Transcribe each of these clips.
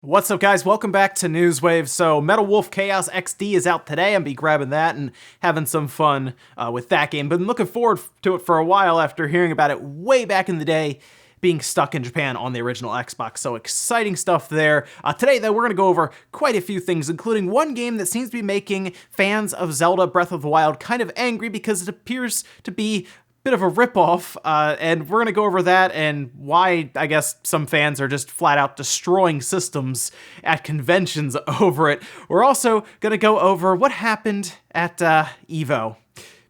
What's up, guys? Welcome back to Newswave. So Metal Wolf Chaos XD is out today. I'll be grabbing that and having some fun with that game. Been looking forward to it for a while after hearing about it way back in the day, being stuck in Japan on the original Xbox. So exciting stuff there. Today, though, we're going to go over quite a few things, including one game that seems to be making fans of Zelda Breath of the Wild kind of angry because it appears to be bit of a ripoff, and we're going to go over that and why I guess some fans are just flat out destroying systems at conventions over it. We're also going to go over what happened at EVO,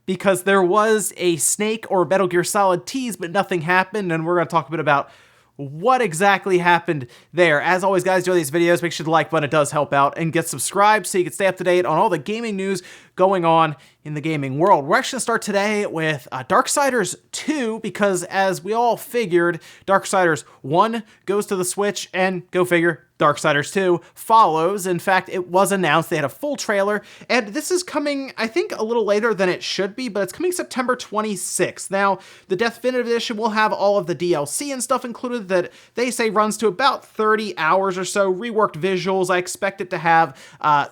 because there was a Snake or Metal Gear Solid tease, but nothing happened, and we're going to talk a bit about what exactly happened there. As always, guys, enjoy these videos, make sure the like button, it does help out, and get subscribed so you can stay up to date on all the gaming news going on in the gaming world. We're actually going to start today with Darksiders 2, because as we all figured, Darksiders 1 goes to the Switch, and go figure, Darksiders 2 follows. In fact, it was announced, they had a full trailer, and this is coming, I think, a little later than it should be, but it's coming September 26th. Now, the Definitive Edition will have all of the DLC and stuff included that they say runs to about 30 hours or so, reworked visuals. I expect it to have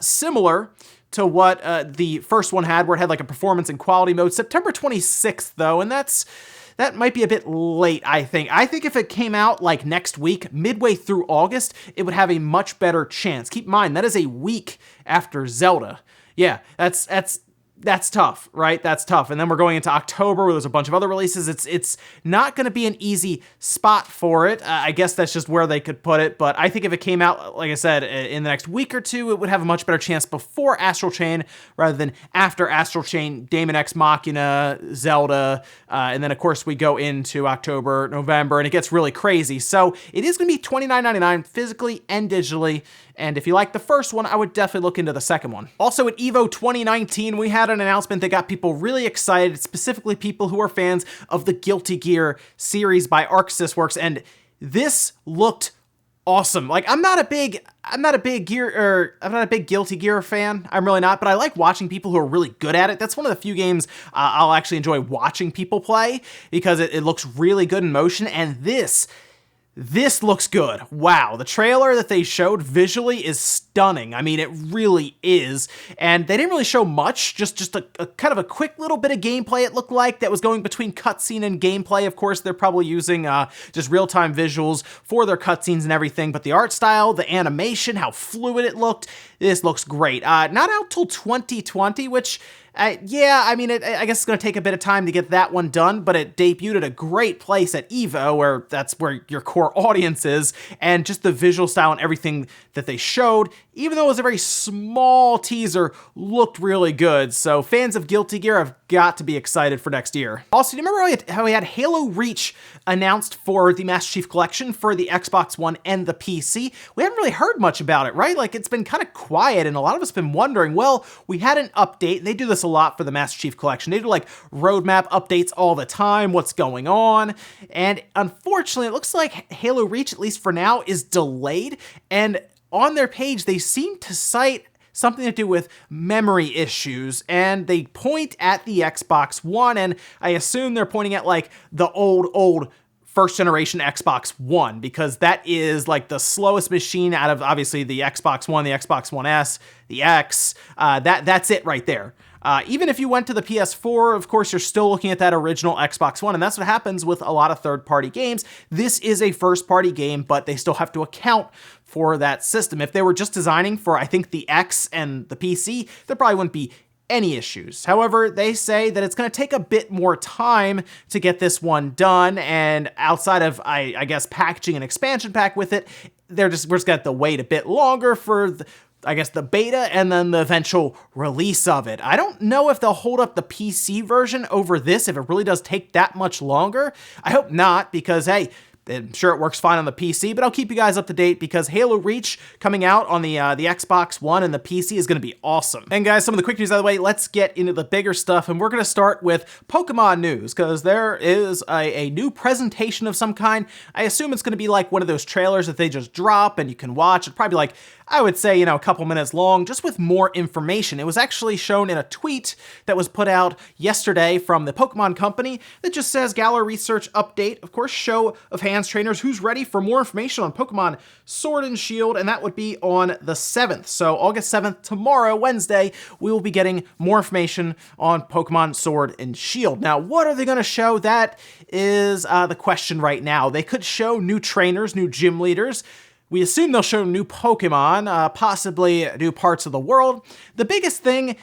similar to what the first one had, where it had like a performance and quality mode. September 26th, though, and that might be a bit late, I think. I think if it came out like next week, midway through August, it would have a much better chance. Keep in mind, that is a week after Zelda. Yeah, that's tough, right? That's tough. And then we're going into October where there's a bunch of other releases. It's not going to be an easy spot for it. I guess that's just where they could put it. But I think if it came out, like I said, in the next week or two, it would have a much better chance before Astral Chain rather than after Astral Chain, Daemon X Machina, Zelda. And then, of course, we go into October, November, and it gets really crazy. So it is going to be $29.99 physically and digitally. And if you like the first one, I would definitely look into the second one. Also at EVO 2019, we had an announcement that got people really excited, specifically people who are fans of the Guilty Gear series by Arc Sys Works, and this looked awesome. Like, I'm not a big Guilty Gear fan. I'm really not, but I like watching people who are really good at it. That's one of the few games I'll actually enjoy watching people play because it looks really good in motion, and this looks good. Wow, the trailer that they showed visually is stunning. I mean, it really is. And they didn't really show much, just a kind of a quick little bit of gameplay, it looked like, that was going between cutscene and gameplay. Of course, they're probably using just real-time visuals for their cutscenes and everything, but the art style, the animation, how fluid it looked, this looks great. Not out till 2020, which yeah, I mean, I guess it's going to take a bit of time to get that one done, but it debuted at a great place at EVO, where that's where your core audience is, and just the visual style and everything that they showed, even though it was a very small teaser, looked really good. So fans of Guilty Gear have got to be excited for next year. Also, do you remember how we had Halo Reach announced for the Master Chief Collection for the Xbox One and the PC? We haven't really heard much about it, right? Like, it's been kind of quiet, and a lot of us have been wondering, well, we had an update, and they do this a lot for the Master Chief Collection. They do like roadmap updates all the time, what's going on, and unfortunately, it looks like Halo Reach, at least for now, is delayed, and on their page, they seem to cite something to do with memory issues, and they point at the Xbox One, and I assume they're pointing at like the old first generation Xbox One, because that is like the slowest machine out of obviously the Xbox One, the Xbox One S, the X, that's it right there. Even if you went to the PS4, of course, you're still looking at that original Xbox One, and that's what happens with a lot of third-party games. This is a first-party game, but they still have to account for that system. If they were just designing for, I think, the X and the PC, there probably wouldn't be any issues. However, they say that it's going to take a bit more time to get this one done, and outside of, I guess, packaging an expansion pack with it, we're just going to have to wait a bit longer for I guess the beta and then the eventual release of it. I don't know if they'll hold up the PC version over this, if it really does take that much longer. I hope not, because hey, I'm sure it works fine on the PC, but I'll keep you guys up to date because Halo Reach coming out on the Xbox One and the PC is going to be awesome. And guys, some of the quick news out of the way, let's get into the bigger stuff, and we're going to start with Pokemon news, because there is a new presentation of some kind. I assume it's going to be like one of those trailers that they just drop and you can watch. It's probably like, I would say, a couple minutes long, just with more information. It was actually shown in a tweet that was put out yesterday from the Pokemon Company that just says Galar Research Update. Of course, show of hands fans, trainers, who's ready for more information on Pokemon Sword and Shield, and that would be on the 7th. So August 7th, tomorrow, Wednesday, we will be getting more information on Pokemon Sword and Shield. Now, what are they going to show? That is the question right now. They could show new trainers, new gym leaders. We assume they'll show new Pokemon, possibly new parts of the world. The biggest thing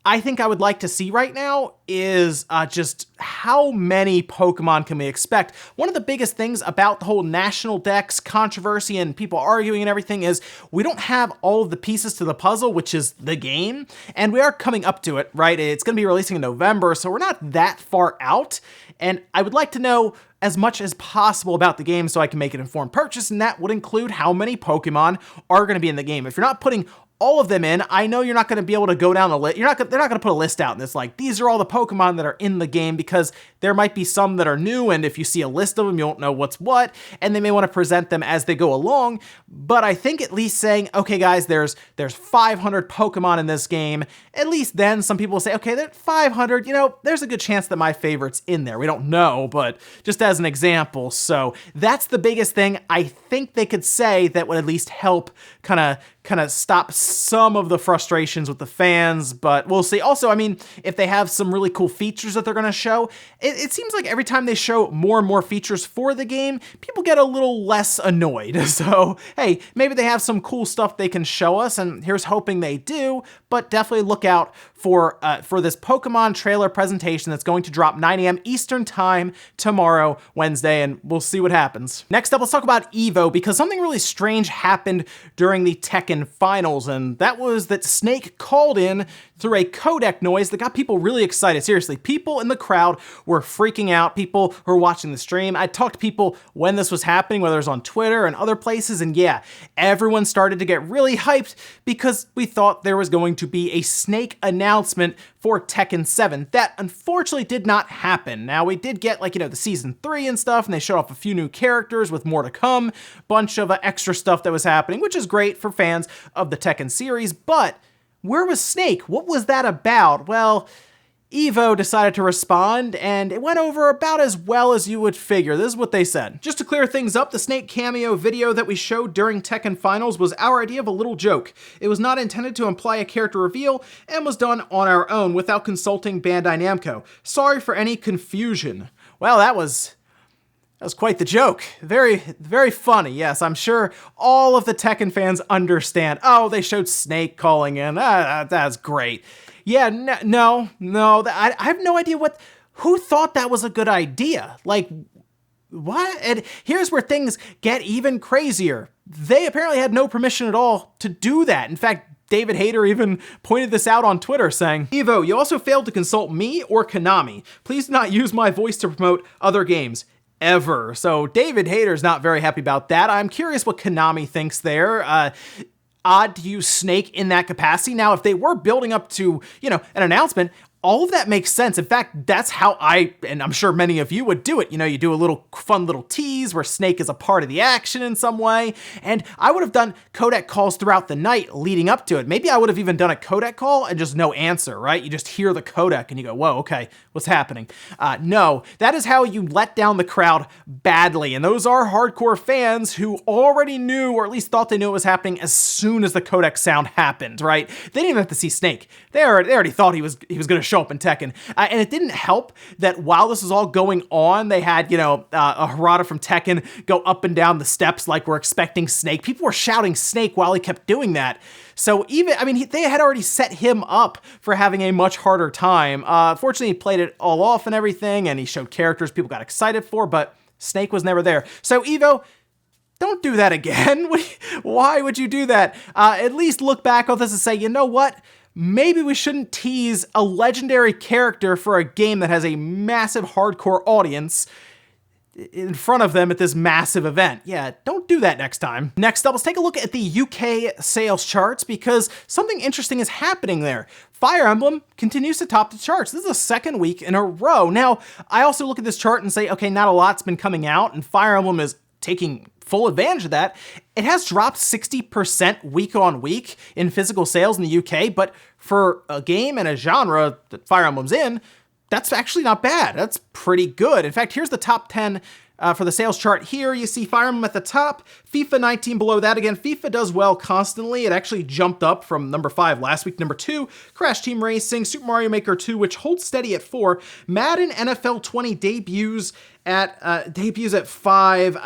I think I would like to see right now is just how many Pokemon can we expect. One of the biggest things about the whole National Dex controversy and people arguing and everything is we don't have all of the pieces to the puzzle, which is the game, and we are coming up to it, right? It's going to be releasing in November, so we're not that far out, and I would like to know as much as possible about the game so I can make an informed purchase, and that would include how many Pokemon are going to be in the game. If you're not putting all of them in, I know you're not going to be able to go down the list. They're not going to put a list out and it's like, these are all the Pokemon that are in the game, because there might be some that are new, and if you see a list of them, you won't know what's what, and they may want to present them as they go along. But I think at least saying, okay guys, there's 500 Pokemon in this game, at least then some people will say, okay, that 500, there's a good chance that my favorite's in there. We don't know, but just as an example. So that's the biggest thing I think they could say that would at least help kind of stop some of the frustrations with the fans, but we'll see. Also, I mean, if they have some really cool features that they're going to show, it seems like every time they show more and more features for the game, people get a little less annoyed. So, hey, maybe they have some cool stuff they can show us, and here's hoping they do, but definitely look out for this Pokemon trailer presentation that's going to drop 9 a.m. Eastern Time tomorrow, Wednesday, and we'll see what happens. Next up, let's talk about EVO, because something really strange happened during the Tekken finals, and that was that Snake called in through a codec noise that got people really excited. Seriously, people in the crowd were freaking out, people who were watching the stream. I talked to people when this was happening, whether it was on Twitter and other places, and yeah, everyone started to get really hyped because we thought there was going to be a Snake announcement for Tekken 7. That unfortunately did not happen. Now, we did get the Season 3 and stuff, and they showed off a few new characters with more to come, bunch of extra stuff that was happening, which is great for fans of the Tekken series, but where was Snake? What was that about? Well, EVO decided to respond, and it went over about as well as you would figure. This is what they said. Just to clear things up, the Snake cameo video that we showed during Tekken Finals was our idea of a little joke. It was not intended to imply a character reveal, and was done on our own without consulting Bandai Namco. Sorry for any confusion. Well, that was quite the joke. Very, very funny. Yes, I'm sure all of the Tekken fans understand. Oh, they showed Snake calling in. That's great. Yeah, no. I have no idea who thought that was a good idea. Like, what? And here's where things get even crazier. They apparently had no permission at all to do that. In fact, David Hayter even pointed this out on Twitter, saying, "EVO, you also failed to consult me or Konami. Please do not use my voice to promote other games. Ever." So David Hayter's not very happy about that. I'm curious what Konami thinks there. Odd to use Snake in that capacity. Now, if they were building up to, an announcement, all of that makes sense. In fact, that's how and I'm sure many of you would do it. You do a little fun little tease where Snake is a part of the action in some way. And I would have done codec calls throughout the night leading up to it. Maybe I would have even done a codec call and just no answer, right? You just hear the codec and you go, whoa, okay, what's happening? No, that is how you let down the crowd badly. And those are hardcore fans who already knew, or at least thought they knew it was happening as soon as the codec sound happened, right? They didn't even have to see Snake. They already thought he was going to show up in Tekken. And it didn't help that while this was all going on, they had, a Harada from Tekken go up and down the steps like we're expecting Snake. People were shouting Snake while he kept doing that. So they had already set him up for having a much harder time. Fortunately, he played it all off and everything, and he showed characters people got excited for, but Snake was never there. So EVO, don't do that again. Why would you do that? At least look back on this and say, you know what? Maybe we shouldn't tease a legendary character for a game that has a massive hardcore audience in front of them at this massive event. Yeah, don't do that next time. Next up, let's take a look at the UK sales charts, because something interesting is happening there. Fire Emblem continues to top the charts. This is the second week in a row. Now, I also look at this chart and say, okay, not a lot's been coming out, and Fire Emblem is taking full advantage of that. It has dropped 60% week on week in physical sales in the UK, but for a game and a genre that Fire Emblem's in, that's actually not bad. That's pretty good. In fact, here's the top 10 For the sales chart here, you see Fire Emblem at the top, FIFA 19 below that. Again, FIFA does well constantly. It actually jumped up from number 5 last week, number 2, Crash Team Racing, Super Mario Maker 2, which holds steady at 4. Madden NFL 20 debuts at 5.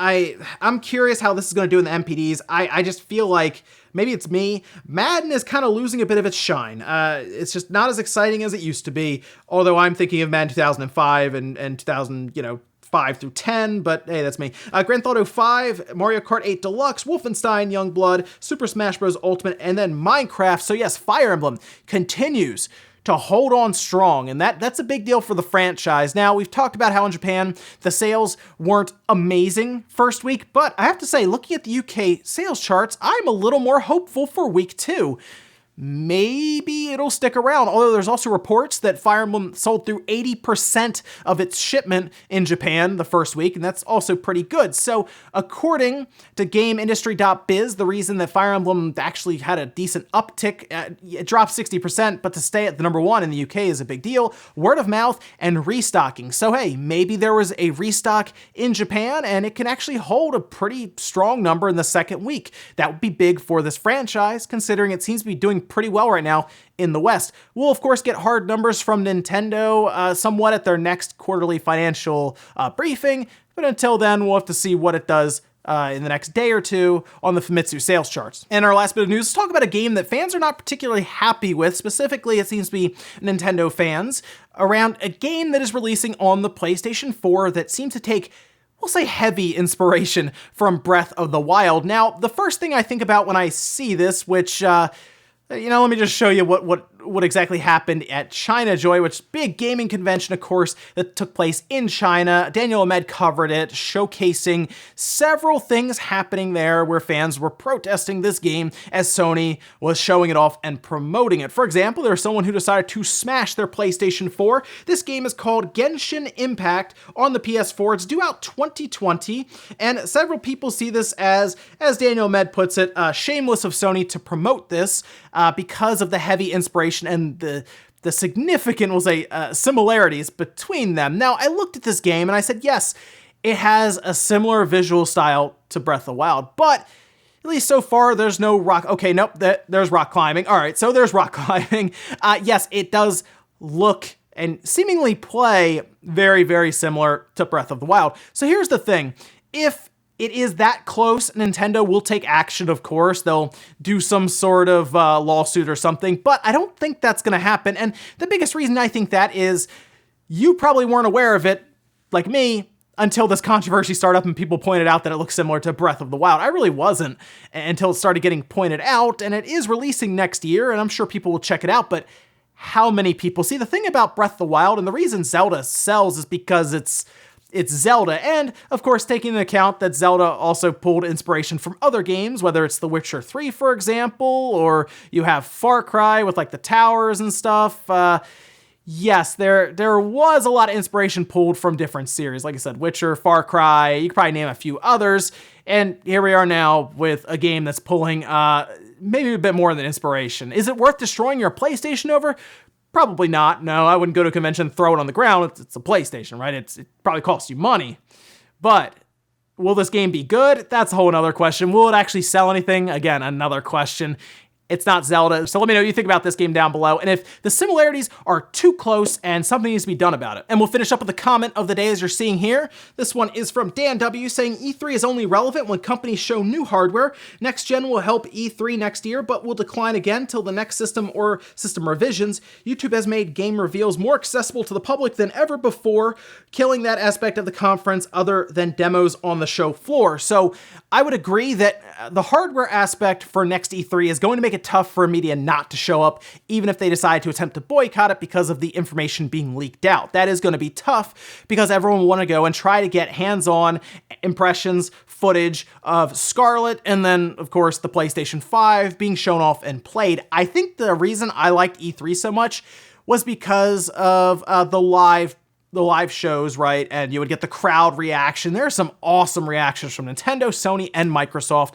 I'm curious how this is going to do in the MPDs. I just feel like maybe it's me. Madden is kind of losing a bit of its shine. It's just not as exciting as it used to be, although I'm thinking of Madden 2005 and 2000, 5 through 10, but hey, that's me. Grand Theft Auto 5, Mario Kart 8 Deluxe, Wolfenstein Youngblood, Super Smash Bros. Ultimate, and then Minecraft. So yes, Fire Emblem continues to hold on strong, and that's a big deal for the franchise. Now, we've talked about how in Japan the sales weren't amazing first week, but I have to say, looking at the UK sales charts, I'm a little more hopeful for week 2. Maybe it'll stick around, although there's also reports that Fire Emblem sold through 80% of its shipment in Japan the first week, and that's also pretty good. So according to GameIndustry.biz, the reason that Fire Emblem actually had a decent uptick, it dropped 60%, but to stay at the number 1 in the UK is a big deal. Word of mouth and restocking. So hey, maybe there was a restock in Japan, and it can actually hold a pretty strong number in the second week. That would be big for this franchise, considering it seems to be doing pretty well right now in the West. We'll, of course, get hard numbers from Nintendo somewhat at their next quarterly financial briefing, but until then, we'll have to see what it does in the next day or two on the Famitsu sales charts. And our last bit of news, let's talk about a game that fans are not particularly happy with. Specifically, it seems to be Nintendo fans around a game that is releasing on the PlayStation 4 that seems to take, we'll say, heavy inspiration from Breath of the Wild. Now, the first thing I think about when I see this, which let me just show you what exactly happened at China Joy, which is a big gaming convention, of course, that took place in China. Daniel Ahmed covered it, showcasing several things happening there where fans were protesting this game as Sony was showing it off and promoting it. For example, there was someone who decided to smash their PlayStation 4. This game is called Genshin Impact on the PS4. It's due out 2020, and several people see this as Daniel Ahmed puts it, shameless of Sony to promote this because of the heavy inspiration and the significant, we'll say, similarities between them. Now, I looked at this game and I said, yes, it has a similar visual style to Breath of the Wild, but at least so far, there's no rock. Okay, nope, there's rock climbing. All right, so there's rock climbing. Yes, it does look and seemingly play very, very similar to Breath of the Wild. So here's the thing. If it is that close, Nintendo will take action, of course. They'll do some sort of lawsuit or something, but I don't think that's going to happen. And the biggest reason I think that is you probably weren't aware of it, like me, until this controversy started up and people pointed out that it looks similar to Breath of the Wild. I really wasn't until it started getting pointed out, and it is releasing next year, and I'm sure people will check it out, but how many people? See, the thing about Breath of the Wild, and the reason Zelda sells is because it's Zelda, and of course taking into account that Zelda also pulled inspiration from other games, whether it's The Witcher 3, for example, or you have Far Cry with like the towers and stuff. Yes, there was a lot of inspiration pulled from different series. Like I said, Witcher, Far Cry, you could probably name a few others, and here we are now with a game that's pulling maybe a bit more than inspiration. Is it worth destroying your PlayStation over? Probably not. No, I wouldn't go to a convention and throw it on the ground. It's a PlayStation, right? It probably costs you money. But will this game be good? That's a whole other question. Will it actually sell anything? Again, another question. It's not Zelda, so let me know what you think about this game down below, and if the similarities are too close and something needs to be done about it. And we'll finish up with the comment of the day as you're seeing here. This one is from Dan W, saying E3 is only relevant when companies show new hardware. Next gen will help E3 next year, but will decline again till the next system or system revisions. YouTube has made game reveals more accessible to the public than ever before, killing that aspect of the conference other than demos on the show floor. So I would agree that the hardware aspect for next E3 is going to make it tough for media not to show up, even if they decide to attempt to boycott it because of the information being leaked out. That is going to be tough because everyone will want to go and try to get hands-on impressions, footage of Scarlet, and then, of course, the PlayStation 5 being shown off and played. I think the reason I liked E3 so much was because of the live shows, right? And you would get the crowd reaction. There are some awesome reactions from Nintendo, Sony, and Microsoft,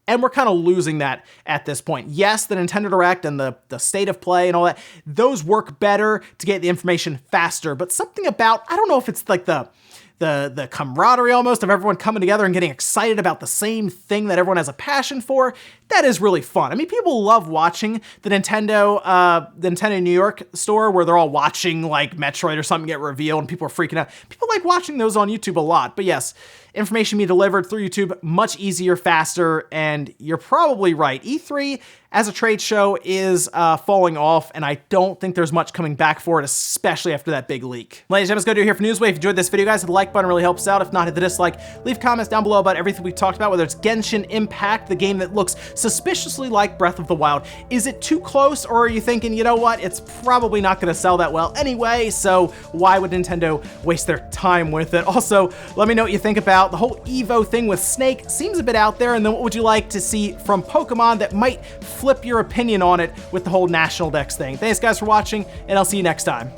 and we're kind of losing that at this point. Yes, the Nintendo Direct and the state of play and all that, those work better to get the information faster, but something about, I don't know if it's like the the camaraderie almost of everyone coming together and getting excited about the same thing that everyone has a passion for. That is really fun. I mean, people love watching the Nintendo New York store where they're all watching like Metroid or something get revealed and people are freaking out. People like watching those on YouTube a lot. But yes, information being delivered through YouTube, much easier, faster, and you're probably right. E3 as a trade show is falling off, and I don't think there's much coming back for it, especially after that big leak. Ladies and gentlemen, let's go do here for Newswave. If you enjoyed this video, guys, hit the like button, really helps out. If not, hit the dislike. Leave comments down below about everything we've talked about, whether it's Genshin Impact, the game that looks suspiciously like Breath of the Wild. Is it too close, or are you thinking, you know what, it's probably not going to sell that well anyway, so why would Nintendo waste their time with it? Also, let me know what you think about the whole EVO thing with Snake. Seems a bit out there, and then what would you like to see from Pokemon that might flip your opinion on it with the whole National Dex thing? Thanks, guys, for watching, and I'll see you next time.